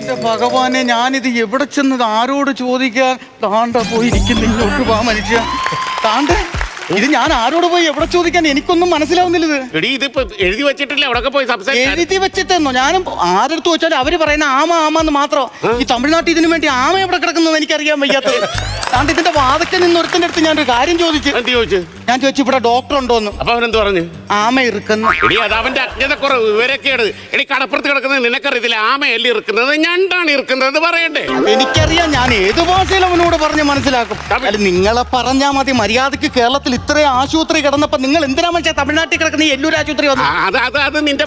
എന്റെ ഭഗവാനെ, ഞാനിത് എവിടെ ചെന്നത് ആരോട് ചോദിക്കാൻ? താണ്ട പോയിരിക്കുന്നു, ഇങ്ങോട്ട് പോവാ മനുഷ്യ. താണ്ട ഇത് ഞാൻ ആരോട് പോയി എവിടെ ചോദിക്കാൻ? എനിക്കൊന്നും മനസ്സിലാവുന്നില്ല. ഇതിപ്പോ എഴുതി വെച്ചിട്ടില്ല, അവിടെ പോയി എഴുതി വെച്ചിട്ടെന്നോ? ഞാനും ആരെടുത്ത് ചോദിച്ചാലും അവര് പറയുന്ന ആമ ആമാന്ന് മാത്രം. ഈ തമിഴ്നാട്ടിൽ ഇതിനു വേണ്ടി ആമ എവിടെ കിടക്കുന്നത് എനിക്കറിയാൻ വയ്യാത്തത്. താണ്ട് ഇതിന്റെ വാതക്കെ നിന്ന് ഒരുത്തിന്റെ അടുത്ത് ഞാനൊരു കാര്യം ചോദിച്ചു. ഞാൻ ചോദിച്ചു ഇവിടെ ഡോക്ടർ ഉണ്ടോന്ന്. അപ്പൊ അവനെന്ത് പറഞ്ഞു? ആമ ഇറുക്കുന്നു. അത് അവന്റെ അജ്ഞതക്കുറവ്, വിവരക്കേട്. കടപ്പുറത്ത് കിടക്കുന്നത് നിനക്കറിയത്തില്ല. ആമയല്ലേ ഇറുക്കുന്നത്, ഞണ്ടാണ് ഇറുക്കുന്നത് പറയണ്ടേ? എനിക്കറിയാം, ഞാൻ ഏത് ഭാഷയിൽ അവനോട് പറഞ്ഞ് മനസ്സിലാക്കും. അല്ല, നിങ്ങളെ പറഞ്ഞാൽ മതി. മര്യാദക്ക് കേരളത്തിൽ ഇത്രയും ആശുപത്രി കിടന്നപ്പോ നിങ്ങൾ എന്തിനാ മനുഷ്യ തമിഴ്നാട്ടിൽ കിടക്കുന്ന ഈ എല്ലൂർ ആശുപത്രി വന്നു? അത് നിന്റെ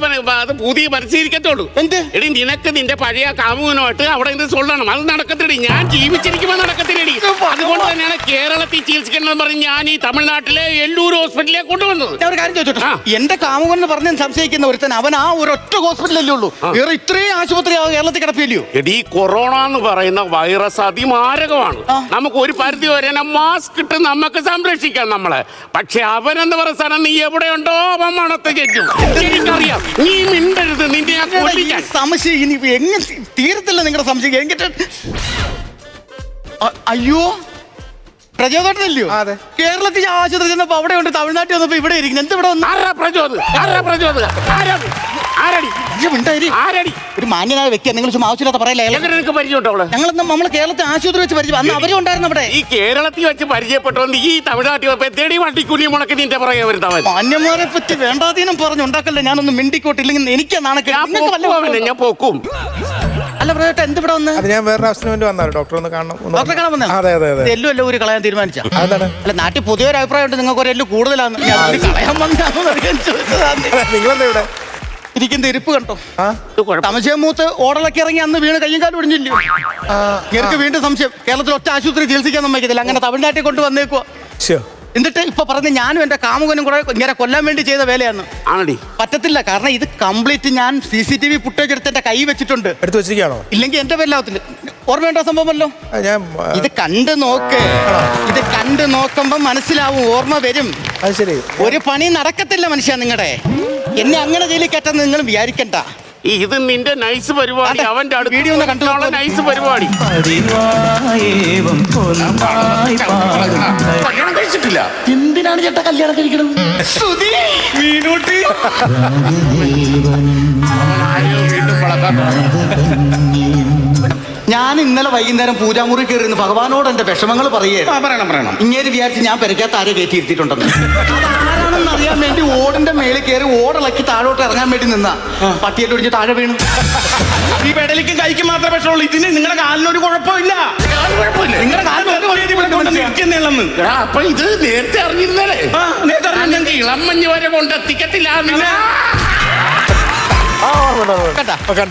പുതിയ മനസ്സിരിക്കത്തുള്ളൂ. എന്ത് എടി, നിനക്ക് നിന്റെ പഴയ കാമുകനുമായിട്ട് അവിടെ നിന്ന് സൊല്ലണം. അത് നടക്കത്തില്ലടി. ഞാൻ ജീവിച്ചിരിക്കുമ്പോ നടക്കത്തില്ലടി. അതുകൊണ്ട് തന്നെയാണ് കേരളത്തിൽ ചികിത്സിക്കണമെന്ന് പറഞ്ഞ് ഞാൻ ഈ തമിഴ്നാട്ടിലെ എല്ലൂർ ഹോസ്പിറ്റലിലേക്ക് കൊണ്ടുവന്നത്. ഞാൻ ഒരു കാര്യം ചോദിച്ചോട്ടെ, എന്റെ കാമുകൻ പറഞ്ഞ് സംശയിക്കുന്ന ഒരുത്തൻ അവൻ ആ ഒരൊറ്റ ഹോസ്പിറ്റലല്ലേ ഉള്ളൂ, വേറെ ഇത്രയും ആശുപത്രി കേരളത്തിൽ കിടപ്പില്ലയോ? എടി, കൊറോണ എന്ന് പറയുന്ന വൈറസ് അതിമാരകമാണ്. നമുക്ക് ഒരു പരിധി വരെ മാസ്ക് ഇട്ട് നമുക്ക് സംരക്ഷിക്കാം നമ്മളെ. പക്ഷെ അവനെന്ന് പറയുന്ന സ്ഥലം നീ എവിടെയുണ്ടോ അവൻ മണത്ത് ചെല്ലും. എനിക്കറിയാം. നീ മിണ്ടരുത്, നിന്റെ ഞാൻ കൊല്ലിക്കാൻ. സംശയം ഇനി എങ്ങനെ തീരത്തില്ല നിങ്ങളുടെ സംശയം. എങ്കിട്ട് അയ്യോ, പ്രചോദനല്ലയോ? കേരളത്തിൽ ആശുപത്രി ചെന്നപ്പോ അവിടെ ഉണ്ട്, തമിഴ്നാട്ടിൽ വന്നപ്പോ ഇവിടെ ഇരിക്കുന്നു. എന്ത് ഇവിടെ വന്നു? ഒരു മാന്യനായ വ്യക്തിയാണ് നിങ്ങൾ. ആവശ്യമില്ലാത്ത പറയല്ലേ. ഞങ്ങളൊന്നും നമ്മള് കേരളത്തിൽ ആശുപത്രി വെച്ച് പരിചയം. അന്ന് അവരും ഉണ്ടായിരുന്നു അവിടെ. ഈ കേരളത്തിൽ വെച്ച് പരിചയപ്പെട്ടോണ്ട് ഈ തമിഴ്നാട്ടിൽ വണ്ടിക്കൂലി മുടക്കി നിന്റെ പറയാൻ വരുന്നവൻ. മാന്യന്മാരെ പറ്റി വേണ്ടാതീനം പറഞ്ഞുണ്ടാക്കല്ലേ. ഞാനൊന്നും മിണ്ടിക്കോട്ടില്ലെങ്കിൽ എനിക്ക് നാണക്കേട്. ഞാൻ പോക്കും. അല്ല പ്രേട്ട, എന്ത് ഇവിടെ വന്ന്? ഞാൻ വേറെ ആവശ്യത്തിന് വന്നാലും ഡോക്ടറെ ഒന്ന് കാണണം. ഡോക്ടറെ കാണാൻ വന്ന? എല്ലു എല്ലാം ഒരു കളയാൻ തീരുമാനിച്ച? അല്ല, നാട്ടിൽ പുതിയൊരു അഭിപ്രായം ഉണ്ട്, നിങ്ങൾക്ക് ഒരു എല്ലു കൂടുതലാണ്. കളയാൻ നിങ്ങളെന്താ ഇവിടെ ഇരിക്കുന്ന ഇരിപ്പ് കണ്ടോ? സംശയം മൂത്ത് ഓടലൊക്കെ ഇറങ്ങി അന്ന് വീണ് കയ്യും കാലും ഒടിഞ്ഞില്ലയോ? എനിക്ക് വീണ്ടും സംശയം. കേരളത്തിൽ ഒറ്റ ആശുപത്രി ചികിത്സിക്കാൻ സമ്മതിക്കത്തില്ല, അങ്ങനെ തമിഴ്നാട്ടിൽ കൊണ്ട് വന്നേക്കുവാ. എന്നിട്ട് ഇപ്പൊ പറഞ്ഞ് ഞാനും എന്റെ കാമുകനും കൂടെ ഇങ്ങനെ കൊല്ലാൻ വേണ്ടി ചെയ്ത വേലയാണ്. പറ്റത്തില്ല, കാരണം ഇത് കംപ്ലീറ്റ് ഞാൻ CCTV ഫുട്ടേജ് എടുത്ത് എന്റെ കൈ വെച്ചിട്ടുണ്ട്. എടുത്ത് വെച്ചിരിക്കുകയാണോ? ഇല്ലെങ്കിൽ എന്റെ പേരിലാവത്തില്ല. ഓർമ്മയുണ്ടോ സംഭവമല്ലോ? ഇത് കണ്ടു നോക്ക്. ഇത് കണ്ടു നോക്കുമ്പോ മനസ്സിലാവും, ഓർമ്മ വരും. അത് ശരി. ഒരു പണി നടക്കത്തില്ല മനുഷ്യ. നിങ്ങളുടെ എന്നെ അങ്ങനെ ജയിലിൽ കയറ്റാന്ന് നിങ്ങൾ വിചാരിക്കണ്ട. ഇത് നിന്റെ നൈസ് പരിപാടി. അവന്റെ വീഡിയോ ഒന്ന് കണ്ടുള്ള നൈസ് പരിപാടി. കല്യാണം കഴിച്ചിട്ടില്ല. എന്തിനാണ് ചേട്ടാ കല്യാണം കഴിക്കണം? ഞാൻ ഇന്നലെ വൈകുന്നേരം പൂജാമുറി കയറിയിരുന്നു ഭഗവാനോട് എന്റെ വിഷമങ്ങൾ പറയണം. ഇങ്ങനെ വിചാരിച്ച് ഞാൻ പെരക്കാത്ത ആരെ കയറ്റിയിരുത്തിയിട്ടുണ്ടെന്ന്. അതാരാണെന്ന് അറിയാൻ വേണ്ടി ഓടിന്റെ മേളിൽ കയറി ഓടിളക്കി താഴോട്ട് ഇറങ്ങാൻ വേണ്ടി നിന്നാ പട്ടിയെട്ട് ഒടിച്ച് താഴെ വീണു. ഈ പെടലിക്കും കൈക്ക് മാത്രമേ പ്രശ്നമുള്ളൂ. ഇതിന് നിങ്ങളുടെ കാലിനൊരു കുഴപ്പമില്ല. നിങ്ങളുടെ കാലിന് അപ്പൊ ഇത് നേരത്തെ അറിഞ്ഞിരുന്നല്ലേ? ഇളം മഞ്ഞ് വരെ കൊണ്ടെത്തിക്കത്തില്ല.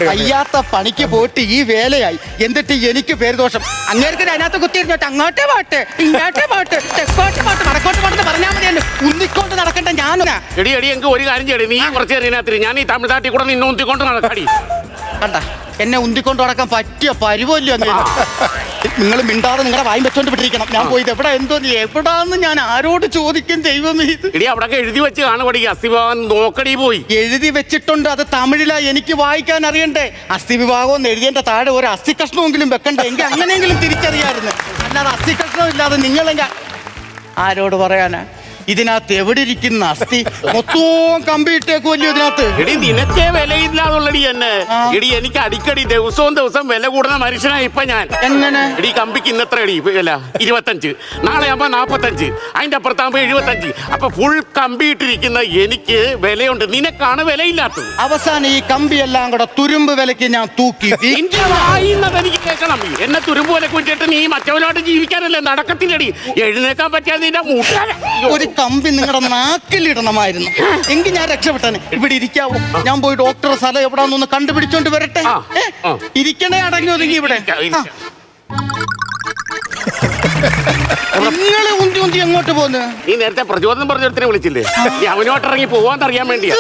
കയ്യാത്ത പണിക്ക് പോയിട്ട് ഈ വേലയായി. എന്നിട്ട് എനിക്ക് പേരുദോഷം. അങ്ങേർക്ക് അതിനകത്ത് കുത്തിയിരുന്നോട്ട് അങ്ങോട്ടേ പാട്ട്, ഇങ്ങോട്ടേ പാട്ട്, തെക്കോട്ട് പാട്ട്, വടക്കോട്ട് പാട്ട് പറഞ്ഞാൽ മതിയല്ലോ. ഉന്തിക്കൊണ്ട് നടക്കണ്ട ഞാനാ. എടി എനിക്ക് ഒരു കാര്യം ചെയ്യടി. നീ കുറച്ച് നേരത്തിനകത്ത് ഞാൻ ഈ തമിഴ്നാട്ടിൽ കൂടെ നിന്നെ ഉന്തിക്കൊണ്ട് നടക്കാടി. കണ്ട എന്നെ ഉന്തിക്കൊണ്ട് നടക്കാൻ പറ്റിയ പരിവല്ലോ. നിങ്ങൾ മിണ്ടാതെ നിങ്ങളുടെ വായും വെച്ചോണ്ട് വിട്ടിരിക്കണം. ഞാൻ പോയത് എവിടെ എന്തോ എവിടാന്ന് ഞാൻ ആരോട് ചോദിക്കും? ദൈവമേ, ഇടി അവിടെ എഴുതി വെച്ച് കാണുപടി. അസ്ഥിവിഭാഗം നോക്കടി പോയി എഴുതി വെച്ചിട്ടുണ്ട്. അത് തമിഴിലാ, എനിക്ക് വായിക്കാൻ അറിയണ്ടേ. അസ്ഥി വിഭാഗം എന്ന് എഴുതിയതിന്റെ താഴെ ഒരു അസ്ഥി കഷ്ണമെങ്കിലും വെക്കണ്ടേ? എങ്കിൽ അങ്ങനെയെങ്കിലും തിരിച്ചറിയായിരുന്നു. അല്ലാതെ അസ്ഥി കഷ്ണം ഇല്ലാതെ നിങ്ങളെങ്കിൽ ആരോട് പറയാനാ? ഇതിനകത്ത് എവിടെ ഇരിക്കുന്ന അസ്ഥി മൊത്തവും കമ്പിയിട്ടേക്കുമല്ലോ ഇതിനകത്ത്. എടി നിനക്കേ വിലയില്ലാന്നുള്ളടി എന്നെ. എടി എനിക്ക് അടിക്കടി ദിവസം വില കൂടുന്ന മനുഷ്യനായി ഇപ്പൊ ഞാൻ. എങ്ങനെ? എടി കമ്പിക്ക് ഇന്നത്ര അടി വില 25, നാളെ ആകുമ്പോ 45, അതിന്റെ അപ്പുറത്താകുമ്പോ 75. അപ്പൊ ഫുൾ കമ്പിയിട്ടിരിക്കുന്ന എനിക്ക് വിലയുണ്ട്, നിനക്കാണ് വിലയില്ലാത്തത്. അവസാനം ഈ കമ്പിയെല്ലാം കൂടെ തുരുമ്പ് വിലക്ക് ഞാൻ തൂക്കി. എനിക്ക് കേൾക്കണം. എന്നെ തുരുമ്പ് വില കുറ്റിട്ട് നീ മറ്റവനോട്ട് ജീവിക്കാനല്ലേ? നടക്കത്തില്ലടി. എഴുന്നേക്കാൻ പറ്റാതെ നിന്റെ മൂട്ട ഒരു കമ്പി നിങ്ങളുടെ നാക്കിലിടണമായിരുന്നു. എങ്കിൽ ഞാൻ രക്ഷപ്പെട്ടനെ. ഇവിടെ ഇരിക്കാവൂ. ഞാൻ പോയി ഡോക്ടറെ സ്ഥലം എവിടാന്നൊന്ന് കണ്ടുപിടിച്ചോണ്ട് വരട്ടെ. ഇരിക്കണേ അടങ്ങി ഒതുങ്ങി ഇവിടെ. നിങ്ങളെ ഉന്തി എങ്ങോട്ട് പോന്ന്? നീ നേരത്തെ പ്രചോദനം പറഞ്ഞൊരുത്തിനെ വിളിച്ചില്ലേ? നീ അവനോട്ട് ഇറങ്ങി പോവാന്നറിയാൻ വേണ്ടിയാ.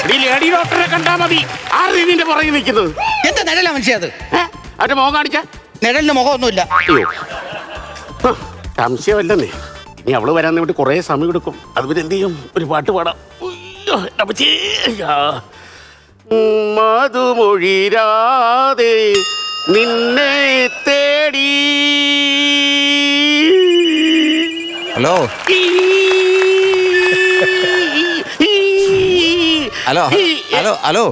നീ ലേഡി ഡോക്ടറെ കണ്ടാ മതി. ആര് നിന്റെ പുറകെ നിൽക്കുന്നത്? എന്താ നിഴലാ മനുഷ്യ അത്? അവന്റെ മുഖം കാണിച്ച നിഴലിന് മുഖമൊന്നുമില്ല. സംശയമല്ലെന്നേ. ഇനി അവള് വരാൻ വേണ്ടി കുറെ സമയം എടുക്കും. അതുപോലെ എന്ത് ചെയ്യും? ഒരു പാട്ട് പാടാം. മധുമൊഴിരാതെ നിന്നെ തേടി. ഹലോ ഹലോ ഹലോ ഹലോ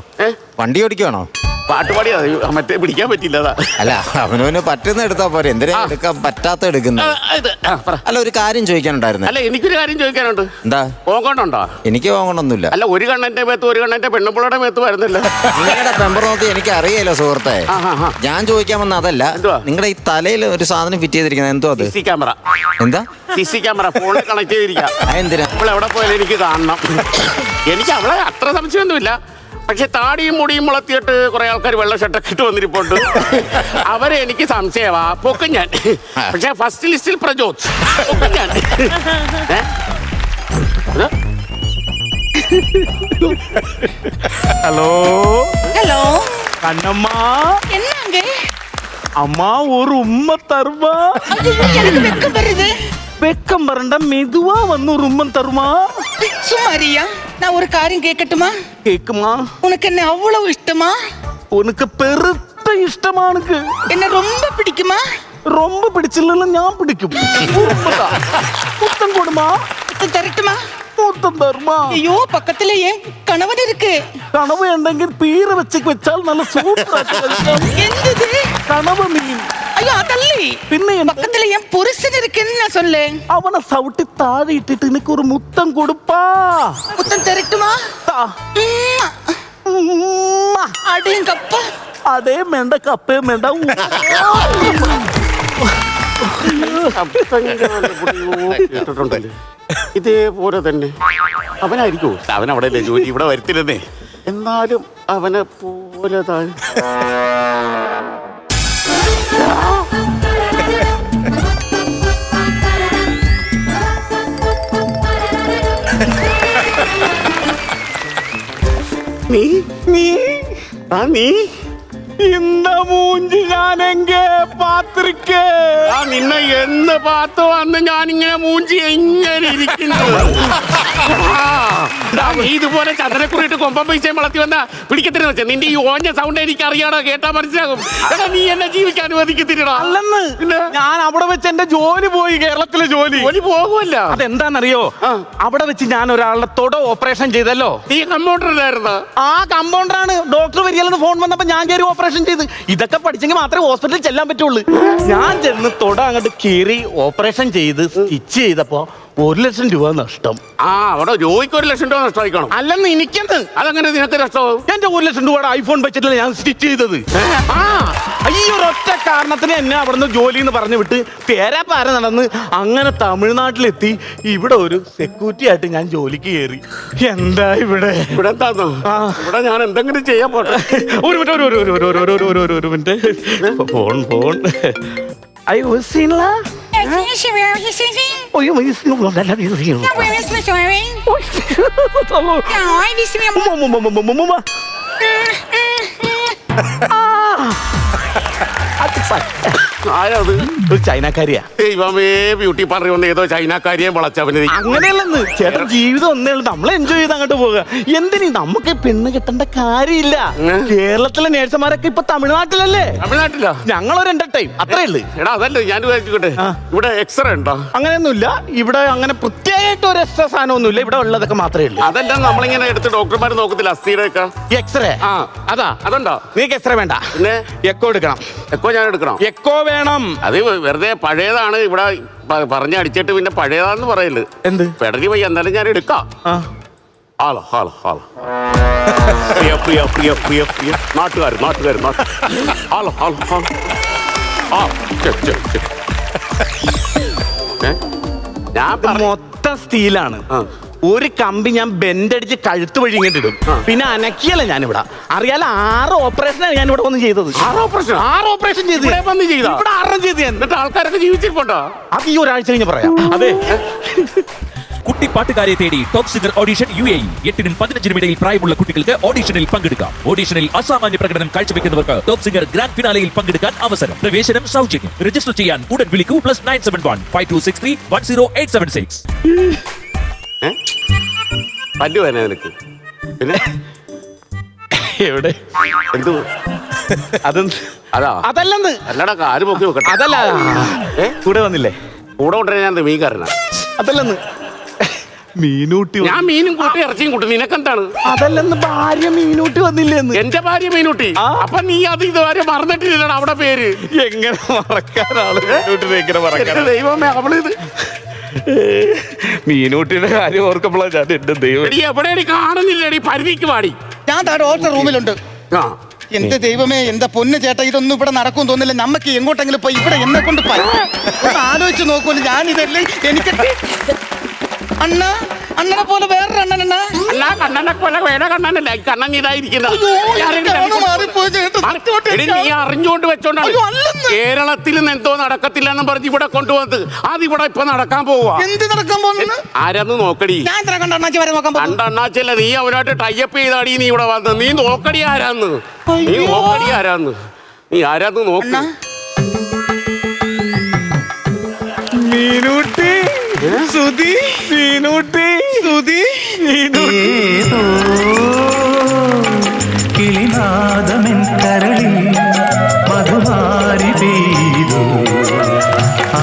വണ്ടി ഓടിക്കുവാണോ? പാട്ടുപാടിയാ മറ്റേ പിടിക്കാൻ പറ്റില്ല. അല്ല അവനവന് പറ്റുന്ന എടുത്താ പോരെ, എന്തിനാ എടുക്കാൻ പറ്റാത്ത എടുക്കുന്നത്? അല്ല ഒരു കാര്യം ചോദിക്കാനുണ്ടായിരുന്നു. അല്ല എനിക്കൊരു കാര്യം ചോദിക്കാനുണ്ട്. എന്താ? പോകണ്ടോ? എനിക്ക് പോകണമെന്നൊന്നുമില്ല. അല്ല ഒരു കണ്ണന്റെ മേത്ത് ഒരു കണ്ണന്റെ പെണ്ണുപിള്ളയുടെ മേത്ത് വരുന്നില്ല. നിങ്ങളുടെ പെമ്പർ നോക്കി എനിക്ക് അറിയാലോ സുഹൃത്തെ. ഞാൻ ചോദിക്കാൻ വന്ന അതല്ല, നിങ്ങളുടെ ഈ തലയിൽ ഒരു സാധനം ഫിറ്റ് ചെയ്തിരിക്കുന്നത് എന്തോ അത്? CC camera. എന്താ CC ക്യാമറ ഫോണിൽ കണക്ട് ചെയ്തിരിക്കാം. എന്തിനാ? ഇപ്പോൾ എവിടെ പോയാലും എനിക്ക് കാണണം. എനിക്ക് അവളെ അത്ര സംശയമൊന്നുമില്ല. പക്ഷെ താടിയും മുടിയും മുളത്തിയിട്ട് കുറെ ആൾക്കാർ വെള്ള ഷർട്ടൊക്കെ ഇട്ട് വന്നിരിപ്പുണ്ട്. അവരെ എനിക്ക് സംശയമാ. പൊക്കും ഞാൻ. പക്ഷെ ഫസ്റ്റ് ലിസ്റ്റിൽ പ്രജോത് പൊക്കും ഞാൻ. ஹலோ ஹலோ கண்ணம்மா, என்னங்க? அம்மா ஒரு உம்மை தருமா? ஐயோ, எனக்கு வெக்கம் வருது. வெக்கம் வரண்டா, மெதுவா வந்து ஒரு உம்மை தருமா? சும்மாரியா, நான் ஒரு காரியம் கேட்கட்டுமா? கேக்குமா? உனக்கு என்ன அவ்வளவு இஷ்டமா? உனக்கு பெருத்த இஷ்டமா? எனக்கு என்ன ரொம்ப பிடிக்குமா? ரொம்ப பிடிச்சில்ல, ஞான் பிடிக்கும். உண்மைதான். முத்தம் கொடுமா? முத்தம் தரட்டுமா? முத்தம் தருமா? ஐயோ, பக்கத்துல ஏன் கணவன் இருக்கு. கனவு உണ്ടെങ്കിൽ പീര വെച്ചാൽ നല്ല സൂപ്പറായിട്ട് കഴിക്കാം. என்னது? കനവ് മീൻ. ஐயோ அதல்லி. പിന്നെ பக்கத்துல ஏன் புருஷன் இருக்குன்னு நான் சொல்லேன். അവനെ ചവിട്ടി താഴെ ഇട്ടിട്ട് എനിക്ക് ഒരു മുത്തം കൊടുപ്പാ. முத்தம் தரட்டுமா? அடேங்கப்பா. അതേ വേണ്ട, കപ്പയും വേണ്ട. കേട്ടിട്ടുണ്ടല്ലേ ഇതേപോലെ തന്നെ അവനായിരിക്കും. അവൻ അവിടെ ജോലി ഇവിടെ വരുത്തില്ലെന്നേ. എന്നാലും അവനെ പോലെ നീ നീ നീ இந்த மூஞ்சி ഞാൻ എங்கே പാത്തിരിക്കേ? നിന്നെ എന്ന് പാത്തോ അന്ന് ഞാനിങ്ങനെ മൂഞ്ചി എങ്ങനെ ഇരിക്കുന്നു. നീ ഇതുപോലെ ചന്ദ്രക്കുറിയിട്ട് കൊമ്പം പൈസയും വളർത്തി വന്ന പിടിക്കത്തില്ല വെച്ചാൽ നിന്റെ ഈ ഓഞ്ഞ സൗണ്ട് എനിക്ക് അറിയാടാ, കേട്ടാ മനസ്സിലാകും. എടാ നീ എന്നെ ജീവിക്കാൻ അനുവദിക്കത്തില്ലടാ. അല്ലെന്ന്, ഞാൻ അവിടെ വെച്ച് എന്റെ ജോലി പോയി. കേരളത്തിലെ ജോലി പോകുമല്ല. അതെന്താണെന്നറിയോ? അവിടെ വെച്ച് ഞാൻ ഒരാളുടെ തൊട ഓപ്പറേഷൻ ചെയ്തല്ലോ. നീ കമ്പൗണ്ടറിലായിരുന്ന? ആ കമ്പൗണ്ടറാണ്. ഡോക്ടർ വരികയെന്ന് ഫോൺ വന്നപ്പോ ഞാൻ കയറി ഓപ്പറേഷൻ ചെയ്ത്. ഇതൊക്കെ പഠിച്ചെങ്കിൽ മാത്രമേ ഹോസ്പിറ്റലിൽ ചെല്ലാൻ പറ്റുള്ളൂ. ഞാൻ ചെന്ന് തൊട അങ്ങോട്ട് കീറി ഓപ്പറേഷൻ ചെയ്ത് സ്റ്റിച്ച് ചെയ്തപ്പോ 1 ലക്ഷം രൂപ നഷ്ടം. അവിടെ ജോലിക്ക് 1 ലക്ഷം രൂപ നഷ്ടമായിക്കണം. അല്ലെന്ന്, എനിക്കെന്ത്? അതങ്ങനെ നിനക്ക് നഷ്ടമാവും? എന്റെ 1 ലക്ഷം രൂപയുടെ ഐഫോൺ വെച്ചിട്ടല്ല ഞാൻ സ്റ്റിച്ച് ചെയ്തത്. ഈ ഒരൊറ്റ കാരണത്തിന് എന്നെ അവിടുന്ന് ജോലി എന്ന് പറഞ്ഞു വിട്ട് പേരാപ്പാര നടന്ന് അങ്ങനെ തമിഴ്നാട്ടിലെത്തി. ഇവിടെ ഒരു സെക്യൂരിറ്റി ആയിട്ട് ഞാൻ ജോലിക്ക് കയറി. എന്താ ഇവിടെ? ഇവിടെ എന്താന്നോ? ഇവിടെ ഞാൻ എന്തെങ്കിലും ചെയ്യാൻ പോട്ടെ. ഒരു മിനിറ്റ്. ഫോൺ അയ്യോ സീനല്ല. ആരത്? ഒരു ചൈനക്കാരിയാ. ദൈവമേ, ബ്യൂട്ടി പാർലർ വന്ന് ഏതോ ചൈനക്കാരിയെ വളച്ചവന്. അങ്ങനെയല്ലെന്ന് ചേട്ടൻ, ജീവിതം ഒന്നേ ഉള്ളൂ. നമ്മൾ എൻജോയ് ചെയ്ത് അങ്ങോട്ട് പോവുക. എന്തിനീ നമുക്ക് പെണ്ണ് കിട്ടേണ്ട കാര്യമില്ല. കേരളത്തിലെ നേഴ്സുമാരൊക്കെ ഇപ്പൊ തമിഴ്നാട്ടിലല്ലേ? തമിഴ്നാട്ടിലാ? ഞങ്ങളൊരു എന്റർടൈൻ, അത്രേ ഉള്ളു. എടാ അതല്ലേ ഞാൻ വിചാരിച്ചോട്ടെ, ഇവിടെ എക്സ്റേ ഉണ്ടോ? അങ്ങനെയൊന്നുമില്ല. ഇവിടെ അങ്ങനെ പ്രത്യേകമായിട്ട് ഒരു എക്സ്ട്രാ സാധനമൊന്നുമില്ല. ഇവിടെ ഉള്ളതൊക്കെ മാത്രമേ ഉള്ളൂ. അതല്ല നമ്മളിങ്ങനെ എടുത്ത് ഡോക്ടർമാർ നോക്കത്തില്ല അസ്ഥിയുടെ ഒക്കെ എക്സ്റേ? അതാ. അതുണ്ടോ? നീക്ക് എക്സ്റേ വേണ്ട, പിന്നെ എക്കോ എടുക്കണം. എക്കോ ഞാൻ എടുക്കണം? എക്കോ വേണം. അത് വെറുതെ പഴയതാണ്. ഇവിടെ പറഞ്ഞടിച്ചിട്ട് പിന്നെ പഴയതാന്ന് പറയല്. എന്ത് പെടലി വയ്യ, എന്തായാലും ഞാൻ എടുക്കാം. ഹലോ ഹലോ ഹലോ, പ്രിയ പ്രിയ പ്രിയ പ്രിയ പ്രിയ നാട്ടുകാർ നാട്ടുകാർ ഹലോ ഹലോ ഹലോ. ഞാൻ മൊത്തം സ്റ്റീലാണ്. ഒരു കമ്പി ഞാൻ ബെൻഡടിച്ച് കഴുത്ത് വഴി ഇങ്ങോട്ട് ഇടും. പിന്നെ അനക്കിയല്ല ഞാനിവിടെ. അറിയാലോ, 6 ഓപ്പറേഷനാണ് ഞാൻ ഇവിടെ വന്ന് ചെയ്തത്. 6 ഓപ്പറേഷൻ ചെയ്ത് ഇവിടെ 6 ചെയ്ത് ഞാൻ. എന്നിട്ട് ആൾക്കാരൊക്കെ ജീവിച്ചിരിപ്പുണ്ടോ? അത് ഈ ഒരാഴ്ച കഴിഞ്ഞ് പറയാം. അതെ, കുട്ടിപ്പാട്ടുകാരെ തേടി ടോപ്പ് സിംഗർ ഓഡിഷൻ UAE. 8-നും 15-നും ഇടയിൽ പ്രായമുള്ള കുട്ടികൾക്ക് ഓഡിഷനിൽ പങ്കെടുക്കാം. ഓഡിഷനിൽ അസാമാന്യ പ്രകടനം കാഴ്ചവെക്കുന്നവർക്ക് ടോപ്പ് സിംഗർ ഗ്രാൻഡ് ഫിനാലയിൽ പങ്കെടുക്കാൻ അവസരം. പ്രവേശനം സൗജന്യം. രജിസ്റ്റർ ചെയ്യാൻ ഉടൻ വിളിക്കൂ. +971 5263 10876. പല്ല് വേന നിനക്ക്? പിന്നെ എവിടെ എന്ത് അതെന്ത് അതാ അതല്ലെന്ന് അല്ലടാ കാല് പൊക്കി വെക്കട്ടെ. അതല്ല കൂടെ വന്നില്ലേ കൂടെ കൊണ്ടുവരാൻ ഞാൻ മീൻകാരനാ. അതല്ലെന്ന് മീനൂട്ടി ഞാൻ മീനും കൂട്ടി ഇറച്ചിയും കൂട്ടി. നിനക്കെന്താണ്? അതല്ലെന്ന് ഭാര്യ മീനൂട്ടി വന്നില്ലേന്ന്. എന്റെ ഭാര്യ മീനൂട്ടി. അപ്പൊ നീ അത് ഇതുവരെ മറന്നിട്ടില്ലടാ അവിടെ പേര്. എങ്ങനെ മറക്കാനാണ് മീനൂട്ടിനെ എങ്ങനെ മറക്കാൻ? എന്റെ ദൈവമേ, അവളിത് മീനൂട്ടിയുടെ കാര്യം ഓർക്കുമ്പോഴാണ് ഞാൻ എന്റെ ദൈവം. എടി എവിടെയാണ് കാണുന്നില്ലടി, പരിധിക്ക് പാടി. ഞാൻ താഴെ ഓട്ട റൂമിലുണ്ട്. ആ എന്റെ ദൈവമേ, എന്റെ പൊന്ന് ചേട്ടാ, ഇതൊന്നും ഇവിടെ നടക്കും തോന്നില്ല. നമുക്ക് എങ്ങോട്ടെങ്കിലും പോയി ഇവിടെ എന്നെ കൊണ്ട് ആലോചിച്ച് നോക്കൂല. ഞാനിതല്ലേ എനിക്ക് അണ്ണ അണ്ണനെ പോലെ വേറൊരു അണ്ണനാ. അല്ല കണ്ണനെ പോലെ വേറെ കണ്ണനല്ല, ഈ കണ്ണൻ ഇതായിരിക്കുന്നത്. നീ അറിഞ്ഞുകൊണ്ട് വെച്ചോണ്ടാണ് കേരളത്തിൽ നിന്ന് എന്തോ നടക്കത്തില്ല എന്ന് പറഞ്ഞ് ഇവിടെ കൊണ്ടുവന്നത്. അതിവിടെ ഇപ്പൊ നടക്കാൻ പോവാ. എന്ത് നടക്കാൻ പോകുന്നു? ആരാന്ന് നോക്കടി. ഞാൻ ഇത്ര കണ്ണാച്ചി വരെ നോക്കാൻ പോകുന്നു. കണ്ണാച്ചല്ല, നീ അവനായിട്ട് ടൈപ്പ് ചെയ്താടി നീ ഇവിടെ വന്നത്. നീ നോക്കടി ആരാന്ന്, നീ നോക്കടി ആരാന്ന്, നീ ആരാന്ന് നോക്ക. മീനൂട്ടി സുധി, മീനൂട്ടി സുധി, കിളിനാദമെൻ കരളിൽ മധുമാരി പെയ്തു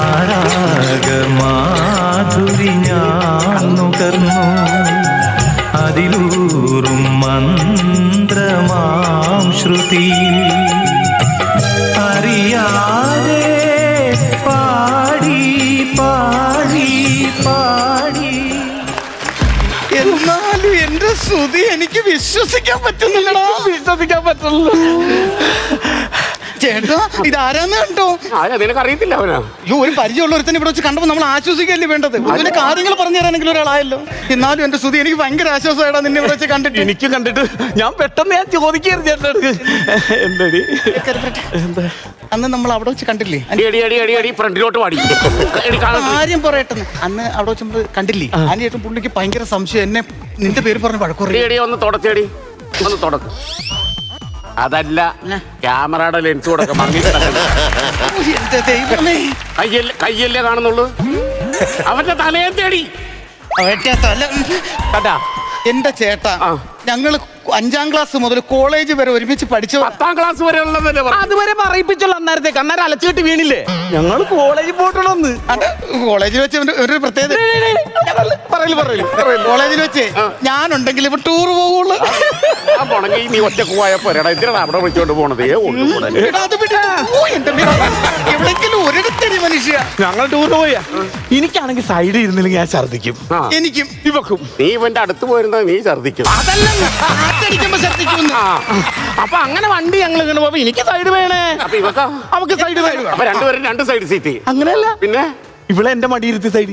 ആരാഗമാധുരി ഞാൻ നുകർന്നു അതിലൂറും മന്ത്രമാം ശ്രുതി അറിയാതെ പാടി പാടി പാടി. എന്നാലും എന്റെ ശ്രുതി എനിക്ക് വിശ്വസിക്കാൻ പറ്റുന്നില്ലടാ. വിശ്വസിക്കാൻ പറ്റുള്ളൂ. ചേട്ടാ, ഇതാരാന്ന് കണ്ടോ? ആരാ നിനക്കറിയത്തില്ല അവനാ? അയ്യോ, ഒരു പരിചയമുള്ള ഒരുത്തന്നെ ഇവിടെ വെച്ച് കണ്ടപ്പോൾ നമ്മൾ ആശ്വസിക്കല്ലേ വേണ്ടത്. അതിന്റെ കാര്യങ്ങൾ പറഞ്ഞു തരാനെങ്കിലും ഒരാളായല്ലോ. എന്നാലും എന്റെ ശ്രുതി എനിക്ക് ഭയങ്കര ആശ്വാസമായിടാ നിന്നെ ഇവിടെ വെച്ച് കണ്ടിട്ട്. എനിക്ക് കണ്ടിട്ട് ഞാൻ പെട്ടെന്ന് ഞാൻ ചോദിക്കരുത് ചേട്ടനടുക്ക്. എന്തടി അന്ന് നമ്മൾ അവിടെ വെച്ച് കണ്ടില്ലേ? ഫ്രണ്ടിലോട്ട് പാടി. കാര്യം പറയട്ടെ, അന്ന് അവിടെ വെച്ച് നമ്മൾ കണ്ടില്ലേ? അതിന് പുള്ളിക്ക് ഭയങ്കര സംശയം. എന്നെ നിന്റെ പേര് പറഞ്ഞ് വഴക്കുറേ. ഒന്ന് തുടച്ചേടി, ഒന്ന് തുടക്കം. അതല്ല, ക്യാമറയുടെ ലെൻസ് കൊടുക്ക. എന്റെ ദൈവമേ, കയ്യല്ലേ കാണുന്നുള്ളൂ. അവന്റെ തലയെ തേടി കണ്ടാ എന്റെ ചേട്ടാ, ഞങ്ങള് 5ാം ക്ലാസ് മുതൽ കോളേജ് വരെ ഒരുമിച്ച് പഠിച്ചു. 10ാം ക്ലാസ് വരെ ഉള്ളതല്ലേ? അതുവരെ പറയിപ്പിച്ചുള്ള അന്നേരത്തേക്ക് അന്നേരം അലച്ചിട്ട് വീണില്ലേ? ഞങ്ങൾ കോളേജിൽ പോയിട്ടുള്ളന്ന്. കോളേജിൽ വെച്ച് ഒരു പ്രത്യേകത, കോളേജിൽ വെച്ച് ഞാനുണ്ടെങ്കിൽ ഇപ്പൊ ടൂർ പോകുള്ളൂ. പോണെങ്കിൽ നീ ഒറ്റക്ക് പോയ പോരാടാ. എന്തിനാണ് അവിടെ വിളിച്ചോണ്ട് പോണത്? എവിടെങ്കിലും ഒരിടത്തരി മനുഷ്യ. ഞങ്ങൾ ടൂറിന് പോയാ എനിക്കാണെങ്കിൽ സൈഡിൽ ഇരുന്നില്ലെങ്കിൽ ഞാൻ ഛർദിക്കും. എനിക്കും ഇവക്കും. നീ ഇവന്റെ അടുത്ത് പോയിരുന്നത് നീ ഛർദിക്കും. അപ്പൊ അങ്ങനെ വണ്ടി ഞങ്ങൾ ഇങ്ങനെ പോയപ്പോ എനിക്ക് സൈഡ് വേണേ. അപ്പൊ ഇവക്കാ അവക്ക് സൈഡ് വേണം. അപ്പൊ രണ്ടുപേരും 2 സൈഡ് സീറ്റ്. അങ്ങനെയല്ല, പിന്നെ ഇവിടെ എന്റെ മടിയിരുത്തി സൈഡ്.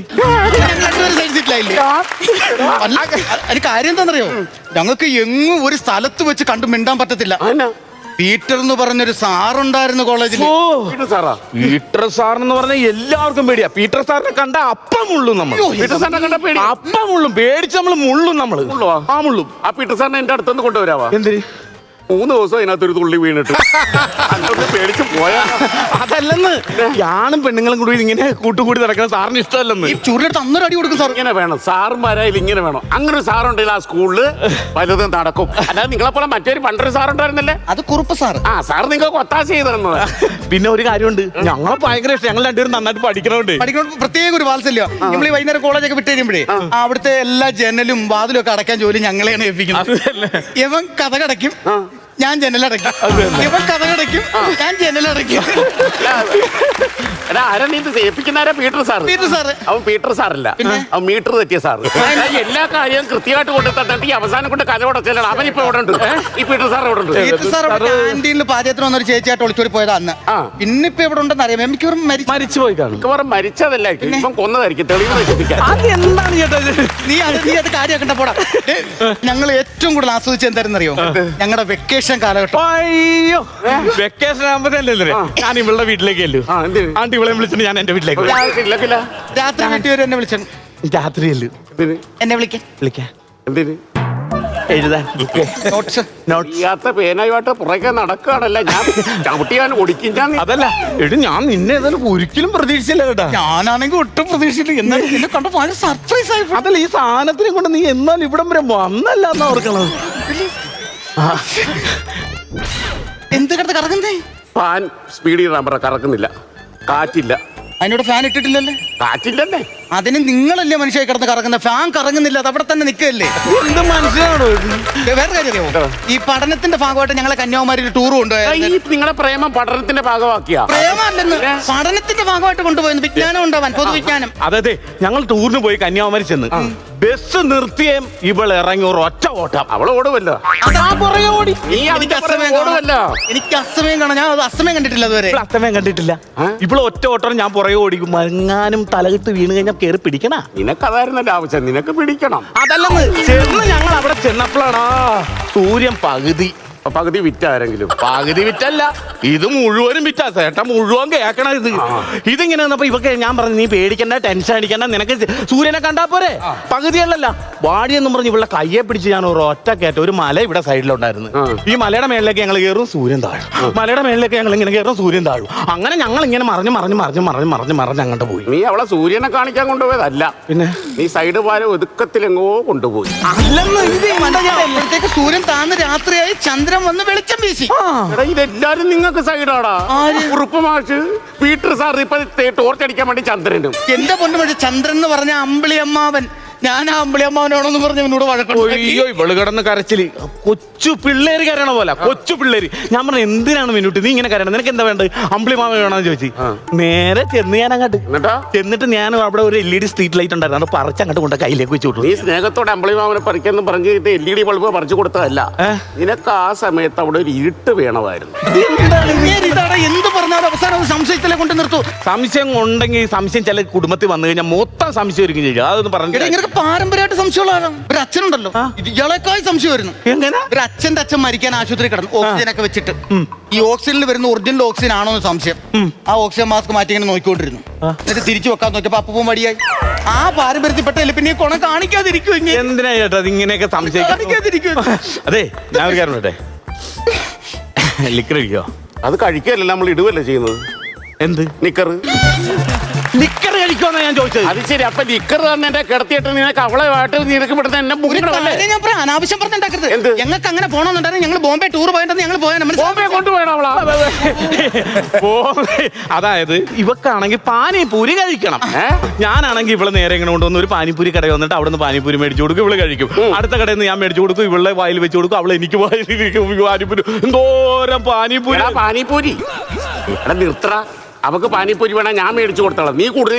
അതിന് കാര്യം എന്താണെന്നറിയോ? ഞങ്ങൾക്ക് എങ്ങും ഒരു സ്ഥലത്ത് വെച്ച് കണ്ടു മിണ്ടാൻ പറ്റത്തില്ല. പീറ്റർ എന്ന് പറഞ്ഞൊരു സാറുണ്ടായിരുന്നു കോളേജിൽ. സാറാ? പീറ്റർ സാറെന്ന് പറഞ്ഞാൽ എല്ലാവർക്കും പേടിയാ. പീറ്റർ സാറിനെ കണ്ട അപ്പം മുള്ളും നമ്മൾ. പീറ്റർ സാറിനെ കണ്ട പേടി? അപ്പം മുള്ളും, പേടിച്ച് നമ്മൾ മുള്ളും. നമ്മള് ആ മുള്ളും. ആ പീറ്റർ സാറിനെ എന്റെ അടുത്തൊന്ന് കൊണ്ടുവരാവാ. എന്തിന്? 3 ദിവസം അതിനകത്തൊരു തുള്ളി വീണിട്ട് അതൊന്ന് പേടിച്ച് പോയാ. അതല്ലെന്ന്, ഞാനും പെണ്ണുങ്ങളും കൂടി ഇങ്ങനെ കൂട്ടുകൂടി നടക്കുന്ന സാറിന് ഇഷ്ടമല്ലെന്ന്. ഈ ചൂരിലെടുത്ത് അന്നൊരു അടി കൊടുക്കും സാർ. ഇങ്ങനെ വേണം സാറുമാരായാലും, ഇങ്ങനെ വേണം. അങ്ങനെ ഒരു സാറുണ്ടെങ്കിൽ ആ സ്കൂളില് പലതും നടക്കും. അല്ലാതെ നിങ്ങളെപ്പോലെ മറ്റൊരു പണ്ടൊരു സാറുണ്ടായിരുന്നല്ലേ? അത് കുറുപ്പ് സാർ. ആ സാർ നിങ്ങൾക്ക് ഒത്താശ ചെയ്ത് തന്നത്. പിന്നെ ഒരു കാര്യമുണ്ട്, ഞങ്ങളെ ഭയങ്കര ഇഷ്ടം. ഞങ്ങൾ രണ്ടുപേരും നന്നായിട്ട് പഠിക്കണോണ്ട് പ്രത്യേക ഒരു വാത്സല്യം. നമ്മൾ ഈ വൈകുന്നേരം കോളേജൊക്കെ വിട്ട് കഴിയുമ്പോഴേ അവിടുത്തെ എല്ലാ ജനലും വാതിലും ഒക്കെ അടയ്ക്കാൻ ജോലി ഞങ്ങളെയാണ് ഏൽപ്പിക്കുന്നത്. ഇവൻ കഥ കടയ്ക്കും, ഞാൻ ജനലടയ്ക്കും. ഇവൻ കഥ കടയ്ക്കും, ഞാൻ ജനലടയ്ക്കും. Peter sir. Peter sir. അവൻ പീറ്റർ സാറല്ല, അവൻ മീറ്റർ തെറ്റിയ സാർ. എല്ലാ കാര്യവും കൃത്യമായിട്ട് കൊണ്ട് തന്നിട്ട് ഈ അവസാനം കൊണ്ട് കഥ ഉടച്ചല്ല. അവനിപ്പോ ഇവിടെ ഉണ്ട്. ഈ പീറ്റർ സാർ ഇവിടെ ഉണ്ട്. പീറ്റർ സാർ ക്യാൻറ്റീനിൽ പാചകത്തിന് വന്നൊരു ചേച്ചിയായിട്ട് ഒളിച്ചോടി പോയതാ അന്ന്. പിന്നിപ്പോ ഇവിടെ ഉണ്ടെന്ന് അറിയാം. മിക്കവാറും മരിച്ചു പോയി കാണും. മിക്കവാറും മരിച്ചതല്ലായിരിക്കും, ഇപ്പം കൊന്നതായിരിക്കും. തെളിവ് നശിപ്പിക്കാൻ. അതെന്താണ് ചേട്ടാ? നീ അത് കാര്യമാക്കണ്ട പോടാ. ഞങ്ങൾ ഏറ്റവും കൂടുതൽ ആസ്വദിച്ച് എന്തായിരുന്നറിയോ? ഞങ്ങളുടെ വെക്കേഷൻ കാലഘട്ടം. അയ്യോ, വെക്കേഷൻ ആകുമ്പോഴല്ലേ ഞാൻ ഇവളുടെ വീട്ടിലേക്ക് അല്ലോ. ആണ്ട് ഇവളെ വിളിച്ചിട്ട് ഞാൻ എന്റെ വീട്ടിലേക്ക് രാത്രി വീട്ടിൽ വരെ എന്നെ വിളിച്ചു. രാത്രിയല്ലോ എന്നെ വിളിക്കാൻ എന്തിന്? എഴുതാൻ പേനായിട്ട് പുറകെ നടക്കുകയാണല്ല. ഞാൻ ചവിട്ടിയാൻ ഒടിക്കും. ഞാൻ അതല്ല എടി, ഞാൻ നിന്നെ ഏതായാലും ഒരിക്കലും പ്രതീക്ഷിച്ചില്ല കേട്ടാ. ഞാനാണെങ്കിൽ ഒട്ടും പ്രതീക്ഷിച്ചില്ല. എന്നാലും എന്നെ കണ്ടപ്പോ വളരെ സർപ്രൈസ് ആയി. അതല്ല, ഈ സാധനത്തിനെ കൊണ്ട് നീ എന്നാലും ഇവിടം വരെ വന്നല്ല എന്നാ ഓർക്കണത്. എന്ത് കിടന്ന് കറങ്ങുന്നേ? ഫാൻ സ്പീഡിൽ നമ്പർ കറക്കുന്നില്ല, കാറ്റില്ല. അതിനോട് ഫാൻ ഇട്ടിട്ടില്ലല്ലേ? കാറ്റില്ലല്ലേ? അതിന് നിങ്ങളല്ലേ മനുഷ്യ കിടന്ന് കറങ്ങുന്ന? ഫാൻ കറങ്ങുന്നില്ല, അത് അവിടെ തന്നെ നിൽക്കുകയല്ലേ? എന്ത് മനസ്സിലാണോ വേറെ കാര്യം അറിയാമോ? ഈ പഠനത്തിന്റെ ഭാഗമായിട്ട് ഞങ്ങളെ കന്യാകുമാരിയിൽ ടൂർ കൊണ്ടുപോയത്. നിങ്ങളുടെ പ്രേമം പഠനത്തിന്റെ ഭാഗമാക്കിയാ? പ്രേമല്ലെന്ന്, പഠനത്തിന്റെ ഭാഗമായിട്ട് കൊണ്ടുപോയത്. വിജ്ഞാനം ഉണ്ടാവാൻ, പൊതുവിജ്ഞാനം. അതെ, ഞങ്ങൾ ടൂറിന് പോയി കന്യാകുമാരി ചെന്ന് ബസ് നിർത്തിയേം ഇവൾ ഇറങ്ങി ഒരു ഒറ്റ ഓട്ടം. അവള് ഓടുമല്ലോ. അതാ പുറകെ ഓടി. എനിക്ക് അസ്തമയം ഓടുമല്ലോ. എനിക്ക് അസ്തമയം കാണാം. ഞാൻ അത് അസ്തമയം കണ്ടിട്ടില്ല അതുവരെ. അസ്തമയം കണ്ടിട്ടില്ല. ഇവിടെ ഒറ്റ ഓട്ടം ഞാൻ പുറകെ ഓടിക്കും. മങ്ങാനും തലകിട്ട് വീണ് കഴിഞ്ഞാൽ കേറി പിടിക്കണ. നിനക്കതായിരുന്നല്ലോ ആവശ്യം, നിനക്ക് പിടിക്കണം. അതല്ലെന്ന് ചെന്ന് ഞങ്ങൾ അവിടെ ചെന്നപ്പോഴാടാ സൂര്യൻ പകുതി. പകുതി വിറ്റാരെങ്കിലും? പകുതി വിറ്റല്ല, ഇത് മുഴുവനും വിറ്റാ. ചേട്ടൻ മുഴുവൻ കേക്കണം. ഇതിങ്ങനെ വന്നപ്പോ ഇവക്ക് ഞാൻ പറഞ്ഞു, നീ പേടിക്കണ്ട, ടെൻഷൻ അടിക്കണ്ട, നിനക്ക് സൂര്യനെ കണ്ടാ പോരെ. പകുതിയല്ലല്ല, വാടിയെന്നും പറഞ്ഞ് ഇവിടെ കയ്യെ പിടിച്ച് ഞാൻ ഒരു ഒറ്റ കയറ്റം. ഒരു മല ഇവിടെ സൈഡിലുണ്ടായിരുന്നു. ഈ മലയുടെ മേളിലേക്ക് ഞങ്ങൾ കയറും, സൂര്യൻ താഴും. മലയുടെ മേളിലേക്ക് ഞങ്ങൾ ഇങ്ങനെ കയറും, സൂര്യൻ താഴും. അങ്ങനെ ഞങ്ങൾ ഇങ്ങനെ മറിഞ്ഞ് അങ്ങോട്ട് പോയി. നീ അവളെ സൂര്യനെ കാണിക്കാൻ കൊണ്ടുപോയതല്ല, പിന്നെ നീ സൈഡ് പാല ഒതുക്കത്തിലെങ്ങോ കൊണ്ടുപോയി. അപ്പോഴത്തേക്ക് സൂര്യൻ താന്ന് രാത്രിയായി, ചന്ദ്രൻ വന്ന് വെളിച്ചം വീശി. ഇതെല്ലാരും നിങ്ങൾക്ക് സൈഡാടാ. ഉറുപ്പ് മാഷ്, പീറ്റർ സാർ ഇപ്പൊ ടോർച്ച് അടിക്കാൻ വേണ്ടി ചന്ദ്രനും. എന്റെ പൊന്നു പക്ഷെ ചന്ദ്രൻ എന്ന് പറഞ്ഞ അമ്പിളി അമ്മാവൻ. ഞാൻ ആ അമ്പിളി അമ്മാവനാണോന്ന് പറഞ്ഞ എന്നോട് വഴക്കുണ്ട്. അയ്യോ, ഇവള് കിടന്ന് കരച്ചില്. കൊച്ചു പിള്ളേര് കരയണ പോലെ, കൊച്ചു പിള്ളേര്. ഞാൻ പറഞ്ഞു, എന്തിനാണ് മിനുട്ട് നീ ഇങ്ങനെ കരയണം? നിനക്ക് എന്താ വേണ്ടത്? അമ്പിളി മാമ വേണമെന്ന് ചോദിച്ചു. നേരെ ചെന്ന് ഞാൻ അങ്ങോട്ട് ചെന്നിട്ട് ഞാൻ അവിടെ ഒരു LED സ്ട്രീറ്റ് ലൈറ്റ് ഉണ്ടായിരുന്നു, അത് പറിച്ച് അങ്ങോട്ട് കൊണ്ട് കയ്യിലേക്ക് വെച്ചു കൊടുത്തു. നീ സ്നേഹത്തോടെ അമ്പിളി മാമനെ പറിക്കാന്ന് പറഞ്ഞിട്ട് LED ബൾബ് പറിച്ചു കൊടുത്തതല്ല. നിനക്ക് ആ സമയത്ത് അവിടെ ഒരു ഇരുട്ട് വേണമായിരുന്നു. എന്ത് പറഞ്ഞാലും അവസാനം സംശയത്തിലെ കൊണ്ട് നിർത്തൂ. സംശയം ഉണ്ടെങ്കിൽ സംശയം ചില കുടുംബത്തിൽ വന്നു കഴിഞ്ഞാൽ മൊത്തം സംശയം ഒരുക്കും ചെയ്യും. അതൊന്നും പറഞ്ഞു പാരമ്പര്യമായിട്ട് സംശയമുള്ള ഒരു അച്ഛനുണ്ടല്ലോ, ഇയാളെക്കായി സംശയം വരുന്നു. എങ്ങനെ? ഒരു അച്ഛന്റെ അച്ഛൻ മരിക്കാൻ ആശുപത്രി കിടന്നു, ഓക്സിജൻ ഒക്കെ വെച്ചിട്ട്. ഈ ഓക്സിജനിൽ വരുന്ന ഒറിജിനൽ ഓക്സിജൻ ആണോ എന്ന് സംശയം. ആ ഓക്സിജൻ മാസ്ക് മാറ്റി ഇങ്ങനെ നോക്കിക്കൊണ്ടിരുന്നു. എന്നിട്ട് തിരിച്ചു വെക്കാൻ നോക്കിയപ്പോ അപ്പൂപ്പൻ മടിയായി. ആ പാരമ്പര്യത്തിൽപ്പെട്ടല്ലേ പിന്നെ ഈ കുണം കാണിക്കാതിരിക്കും. എന്തിനാ ചേട്ടാ ഇങ്ങനെയൊക്കെ സംശയിക്കാതിരിക്കും? അതെ, ഞാൻ ഒരു കാര്യം പറയട്ടെ, ലിക്കർ കഴിക്കോ? അത് കഴിക്കല്ല, നമ്മൾ ഇടുവല്ലേ ചെയ്യുന്നത്. എന്ത് നിക്കർ? നിക്കർ കഴിക്കുമെന്നാ ഞാൻ ചോദിച്ചത്. അത് ശരി, അപ്പൊ നിക്കർ തന്നെ എന്റെ കിടത്തിയിട്ട് നിനക്ക് അവളെയായിട്ട് നിനക്ക് ഇവിടുന്ന് എന്നെ അനാവശ്യം പറഞ്ഞിട്ടുണ്ടാക്കരുത്. എന്ത്? ഞങ്ങൾക്ക് അങ്ങനെ പോകണമെന്നുണ്ടായിരുന്നു. ഞങ്ങൾ ബോംബെ ടൂർ പോയിട്ട് ഞങ്ങൾ ബോംബെ കൊണ്ടുപോയണം അവളാ. അതായത് ഇവക്കാണെങ്കിൽ പാനിപൂരി കഴിക്കണം, ഞാനാണെങ്കിൽ ഇവിടെ നേരെ ഇങ്ങനെ കൊണ്ടുവന്ന് ഒരു പാനിപൂരി കടയിൽ വന്നിട്ട് അവിടെ നിന്ന് പാനിപൂരി മേടിച്ചു കൊടുക്കും, ഇവള് കഴിക്കും. അടുത്ത കടയിൽ നിന്ന് ഞാൻ മേടിച്ചു കൊടുക്കും, ഇവളുടെ വായിൽ വെച്ച് കൊടുക്കും, അവളെ എനിക്ക് വായിൽ പാനിപൂരി. എന്തോരം പാനിപൂരി. പാനിപൂരി നിർത്തറ. അവക്ക് പാനിപ്പൂരി വേണം, ഞാൻ മേടിച്ചു കൊടുത്തോളാം. നീ കൂടുതൽ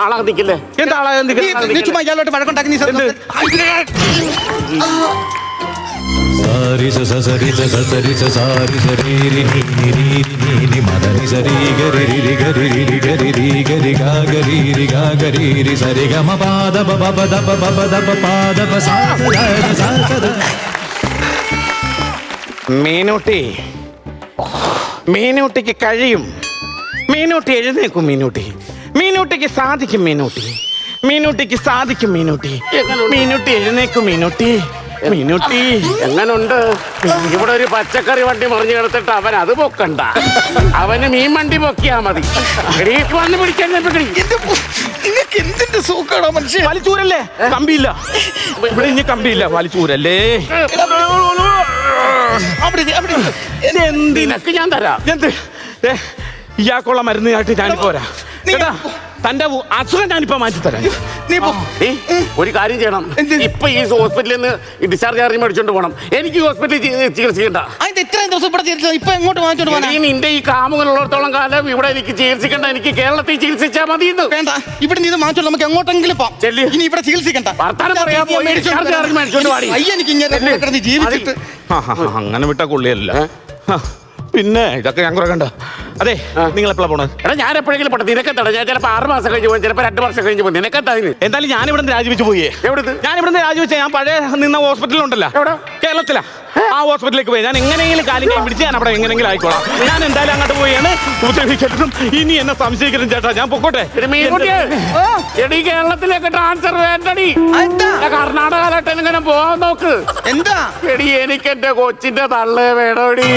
ആളാ നിൽക്കില്ലേ? എന്താ ആളാ ഇയാളോട്ട് വഴക്കുണ്ടാക്കി. സാരി സരി സരി സാരി സരി നീ മദനി സരി ഗരി ഗരി ഗരി ഗരി ഗരി ഗരി സരി ഗമ പാദ ബബ ദബ ബബ ദബ പാദ സാ. മീനൂട്ടി, മീനൂട്ടിക്ക് കഴിയും. മീനൂട്ടി എഴുന്നേക്കും. മീനൂട്ടിക്ക് സാധിക്കും. മീനൂട്ടിക്ക് സാധിക്കും. മീനൂട്ടി എഴുന്നേക്കും. മീനൂട്ടി എങ്ങനുണ്ട്? ഇവിടെ ഒരു പച്ചക്കറി വണ്ടി മറിഞ്ഞു കിടത്തിട്ട് അവൻ അത് പൊക്കണ്ട, അവന് മീൻ വണ്ടി പൊക്കിയാ മതി. വന്ന് പിടിക്കാൻ എന്തിന്റെ സൂക്കാണോ മനുഷ്യ? വലിച്ചൂരല്ലേ? കമ്പിയില്ല ഇവിടെ, ഇനി കമ്പിയില്ല, വലിച്ചൂരല്ലേ? നിനക്ക് ഞാൻ തരാം. എന്ത്? ഇയാൾക്കുള്ള മരുന്ന് ആയിട്ട് ഞാനിപ്പോ വരാം. തന്റെ അസുഖം ഞാനിപ്പോ മാറ്റി തരാം. ഒരു കാര്യം ചെയ്യണം, ഇപ്പൊ ഈ ഹോസ്പിറ്റലിൽ നിന്ന് ഡിസ്ചാർജ് ആറി മേടിച്ചോണ്ട് പോകണം. എനിക്ക് ഹോസ്പിറ്റലിൽ ചികിത്സിക്കണ്ട. ഇത്രയും ദിവസം ഇവിടെ ചികിത്സ ഇപ്പൊ എങ്ങോട്ട് വാങ്ങിച്ചോണ്ട് പോകാൻ? നിന്റെ ഈ കാമുകളുള്ളിടത്തോളം കാലം ഇവിടെ എനിക്ക് ചികിത്സിക്കണ്ട, എനിക്ക് കേരളത്തിൽ ചികിത്സിച്ചാൽ മതി. വേണ്ട, ഇവിടെ നീ ഇത് മാറ്റോളൂ, നമുക്ക് എങ്ങോട്ടെങ്കിലും പോവാം. ഇനി ഇവിടെ ചികിത്സിക്കണ്ട. എനിക്ക് ഇങ്ങനെ ജീവിച്ചിട്ട് അങ്ങനെ വിട്ട കൊള്ളിയല്ല. പിന്നെ ഇതൊക്കെ ഞാൻ കുറെ കണ്ട. അതെ, നിങ്ങൾ എപ്പോഴാണ് പോണത്? എടാ ഞാൻ എപ്പോഴെങ്കിലും പോട്ടെ. നിനക്കെന്താ? ഞാൻ ചിലപ്പോൾ 6 മാസം കഴിഞ്ഞ് പോകും, ചിലപ്പോൾ 2 വർഷം കഴിഞ്ഞ് പോകും. നിനക്കെന്താ? എന്തായാലും ഞാൻ ഇവിടെ രാജിവെച്ച് പോയേ. എവിടുന്ന്? ഞാൻ ഇവിടെ രാജിവെച്ച ഞാൻ പഴയ നിന്ന ഹോസ്പിറ്റലുണ്ടല്ലോ, കേരളത്തിലാ. ആ ഹോസ്പിറ്റലിലേക്ക് പോയി ഞാൻ എങ്ങനെയെങ്കിലും കാലും കൈ പിടിച്ച് ഞാൻ അവിടെ എങ്ങനെയെങ്കിലും ആയിക്കോളാം. ഞാൻ എന്തായാലും അങ്ങോട്ട് പോയാണ്. ഉപദ്രവിക്കട്ടും ഇനി എന്നെ സംശയിക്കലും ചേട്ടാ. ഞാൻ പൊക്കോട്ടെ. എടി കേരളത്തിലേക്ക് ട്രാൻസ്ഫർ വേണ്ടടി. കർണാടകയിലോട്ട് എങ്ങനെ പോവാൻ നോക്ക്. എന്താ? എടി എനിക്ക് എന്റെ കൊച്ചിന്റെ തള്ളേ വേണോടി.